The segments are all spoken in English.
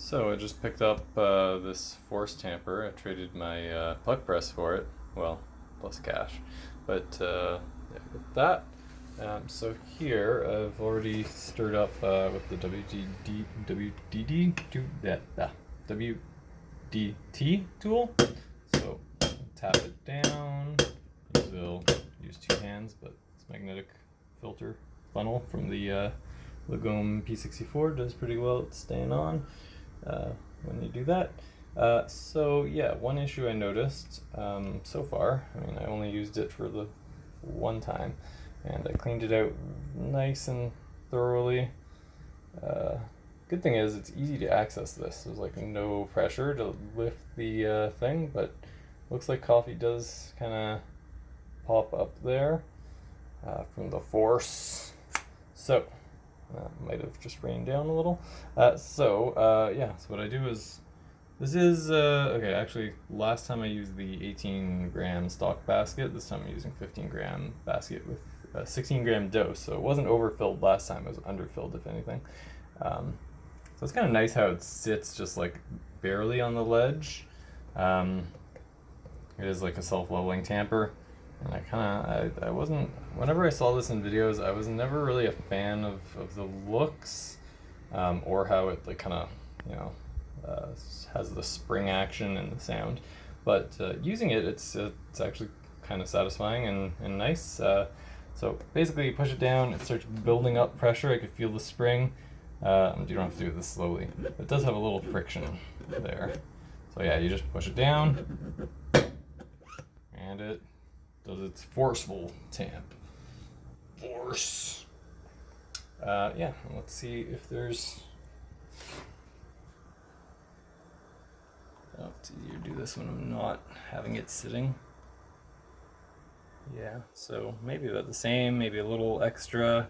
So I just picked up this Force Tamper. I traded my puck press for it, well, plus cash. But yeah, with that. So here I've already stirred up with the WDT tool. So tap it down. We'll use two hands, but this magnetic filter funnel from the Lagome P64 does pretty well at staying on when you do that. So yeah, one issue I noticed so far, I mean I only used it for the one time, and I cleaned it out nice and thoroughly. Good thing is it's easy to access this. There's like no pressure to lift the thing, but looks like coffee does kind of pop up there from the force. So might have just rained down a little. Yeah, so what I do is, this is, okay, actually last time I used the 18 gram stock basket. This time I'm using 15 gram basket with a 16 gram dose. So it wasn't overfilled last time, it was underfilled if anything. So it's kind of nice how it sits just like barely on the ledge. It is like a self-leveling tamper. And I wasn't, whenever I saw this in videos, I was never really a fan of the looks, or how it like kind of, has the spring action and the sound. But using it, it's actually kind of satisfying and nice. So basically you push it down, it starts building up pressure. I could feel the spring. You don't have to do this slowly. It does have a little friction there. So yeah, you just push it down, and it does its forceful tamp. Force. Yeah, let's see if there's... Oh, it's easier to do this when I'm not having it sitting. Yeah, so maybe about the same, maybe a little extra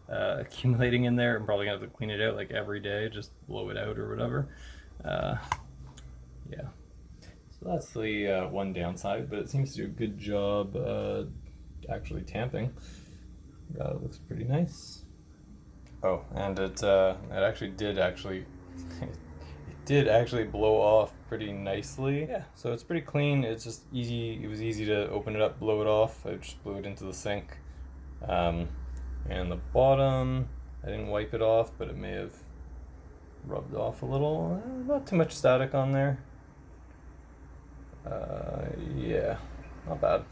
accumulating in there. I'm probably gonna have to clean it out like every day, just blow it out or whatever. Yeah. So that's the one downside, but it seems to do a good job actually tamping. It looks pretty nice. Oh, and it actually did it did actually blow off pretty nicely. Yeah, so it's pretty clean. It's just easy. It was easy to open it up, blow it off. I just blew it into the sink. And the bottom, I didn't wipe it off, but it may have rubbed off a little. Not too much static on there. Yeah, not bad.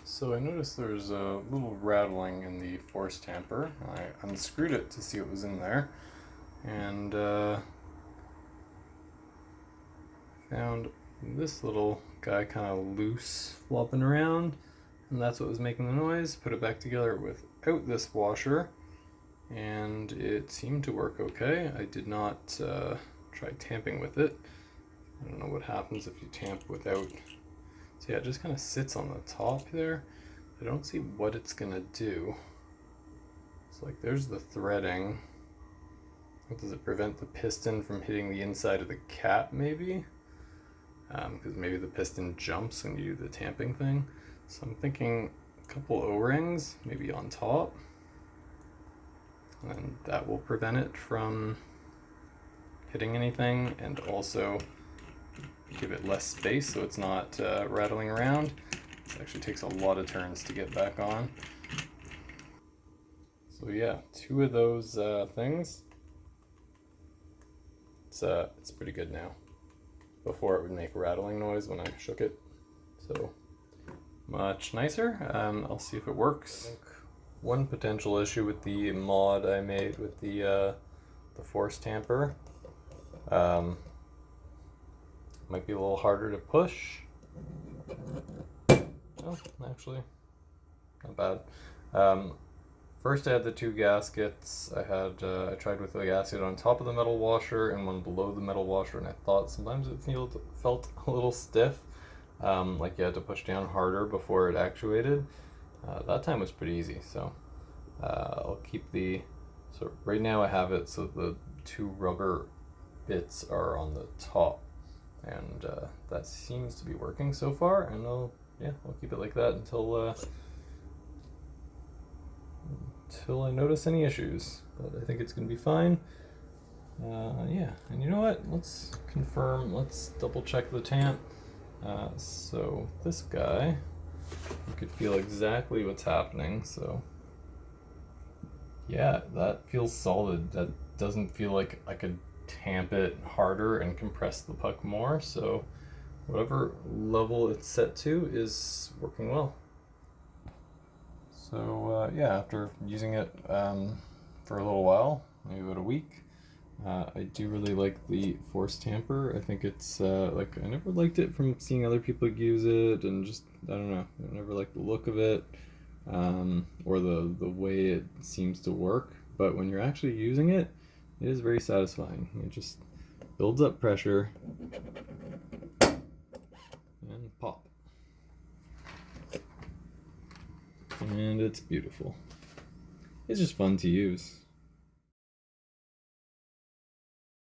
So I noticed there's a little rattling in the Force Tamper. I unscrewed it to see what was in there, and found this little guy kind of loose flopping around, and that's what was making the noise. Put it back together without this washer, and it seemed to work okay. I did not try tamping with it. I don't know what happens if you tamp without. So yeah, it just kind of sits on the top there. I don't see what it's gonna do. It's like there's the threading. Does it prevent the piston from hitting the inside of the cap maybe? Because maybe the piston jumps when you do the tamping thing. So I'm thinking a couple O-rings, maybe on top. And that will prevent it from hitting anything, and also give it less space so it's not rattling around. It actually takes a lot of turns to get back on. So yeah, two of those things. It's pretty good now. Before it would make rattling noise when I shook it. So much nicer. I'll see if it works. One potential issue with the mod I made with the Force Tamper, might be a little harder to push. Oh, actually, not bad. First I had the two gaskets. I tried with the gasket on top of the metal washer and one below the metal washer, and I thought sometimes it felt a little stiff, like you had to push down harder before it actuated. That time was pretty easy, so I'll keep so right now I have it so the two rubber bits are on the top, and that seems to be working so far, and I'll keep it like that until I notice any issues, but I think it's gonna be fine. Yeah, and you know what? Let's confirm, let's double check the tamp. So this guy, you could feel exactly what's happening, so yeah, that feels solid. That doesn't feel like I could tamp it harder and compress the puck more, so whatever level it's set to is working well. So yeah, after using it for a little while, maybe about a week, I do really like the Force Tamper. I think it's like I never liked it from seeing other people use it, and just I don't know, I never liked the look of it, or the way it seems to work. But when you're actually using it, it is very satisfying. It just builds up pressure and pop, and it's beautiful. It's just fun to use.